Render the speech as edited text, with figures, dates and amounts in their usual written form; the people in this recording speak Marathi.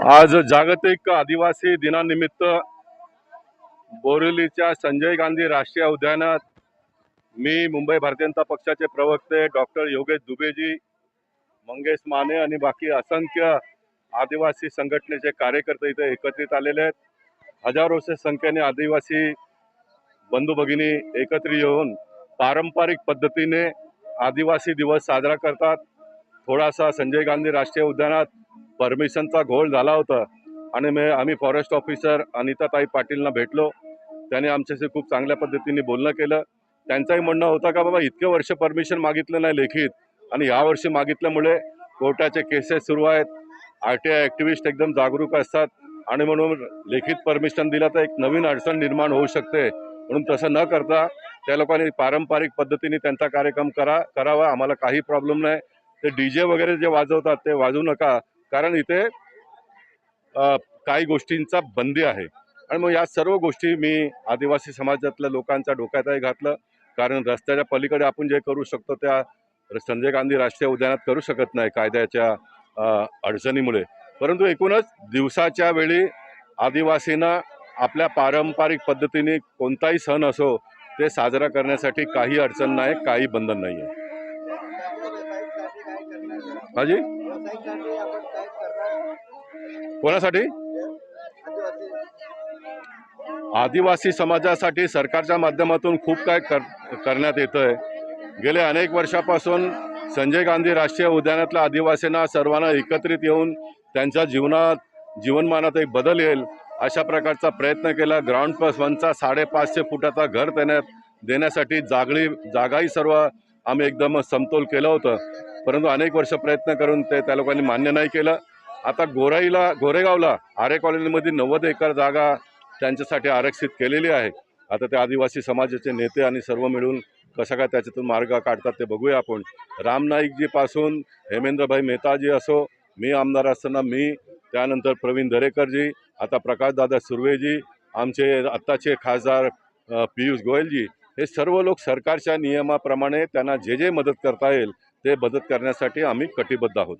आज जागतिक आदिवासी दिनानिमित्त बोरिवलीच्या संजय गांधी राष्ट्रीय उद्यानात मी मुंबई भारतीय जनता पक्षाचे प्रवक्ते डॉक्टर योगेश दुबेजी, मंगेश माने आणि बाकी असंख्य आदिवासी संघटनेचे कार्यकर्ते इथे एकत्रित आलेले आहेत। हजारोच्या संख्येने आदिवासी बंधू भगिनी एकत्र येऊन पारंपरिक पद्धतीने आदिवासी दिवस साजरा करतात। थोडासा संजय गांधी राष्ट्रीय उद्यानात परमिशनचा घोळ झाला होता आणि आम्ही फॉरेस्ट ऑफिसर अनिताताई पाटीलना भेटलो। त्यांनी आमच्याशी खूप चांगल्या पद्धतीने बोलणं केलं। त्यांचंही म्हणणं होतं का बाबा इतके वर्ष परमिशन मागितलं नाही लेखित, आणि या वर्षी मागितल्यामुळे कोर्टाचे केसेस सुरू आहेत। RTI ॲक्टिव्हिस्ट एकदम जागरूक असतात आणि म्हणून लेखित परमिशन दिलं तर एक नवीन अडचण निर्माण होऊ शकते, म्हणून तसं न करता त्या लोकांनी पारंपरिक पद्धतीने त्यांचा कार्यक्रम करावा। आम्हाला काही प्रॉब्लेम नाही। ते DJ वगैरे जे वाजवतात ते वाजवू नका, कारण इथे काही गोष्टींचा बंदी आहे। आणि मग या सर्व गोष्टी मी आदिवासी समाजातल्या लोकांच्या डोक्यातही घातलं, कारण रस्त्याच्या पलीकडे आपण जे करू शकतो त्या संजय गांधी राष्ट्रीय उद्यानात करू शकत नाही कायद्याच्या अडचणीमुळे। परंतु एकूणच दिवसाच्या वेळी आदिवासींना आपल्या पारंपरिक पद्धतीने कोणताही सण असो ते साजरा करण्यासाठी काही अडचण नाही, काही बंधन नाही आहे। हाजी कोणासाठी? आदिवासी समाजासाठी सरकारच्या माध्यमातून खूप काय करण्यात येतंय। गेले अनेक वर्षापासून संजय गांधी राष्ट्रीय उद्यानातल्या आदिवासींना सर्वांना एकत्रित येऊन त्यांच्या जीवनमानात एक बदल येईल अशा प्रकारचा प्रयत्न केला। ग्राउंड प्लस वनचा 550 फुटाचा घर देण्यासाठी जागाही सर्व आम्ही एकदम समतोल केलं होतं, परंतु अनेक वर्ष प्रयत्न करून त्या लोकांनी मान्य नाही केलं। आता गोरेगावला आरे कॉलनीमध्ये 90 एकर जागा त्यांच्यासाठी आरक्षित केलेली आहे। आता ते आदिवासी समाजाचे नेते आणि सर्व मिळून कसा काय त्याच्यातून मार्ग काढतात ते बघूया आपण। राम नाईकजी पासून हेमेंद्रभाई मेहताजी असो, मी आमदार असताना मी, त्यानंतर प्रवीण दरेकरजी, आता प्रकाशदादा सुर्वेजी, आमचे आत्ताचे खासदार पियुष गोयलजी, हे सर्व लोक सरकारच्या नियमाप्रमाणे त्यांना जे मदत करता येईल ते मदत करण्यासाठी आम्ही कटिबद्ध आहोत।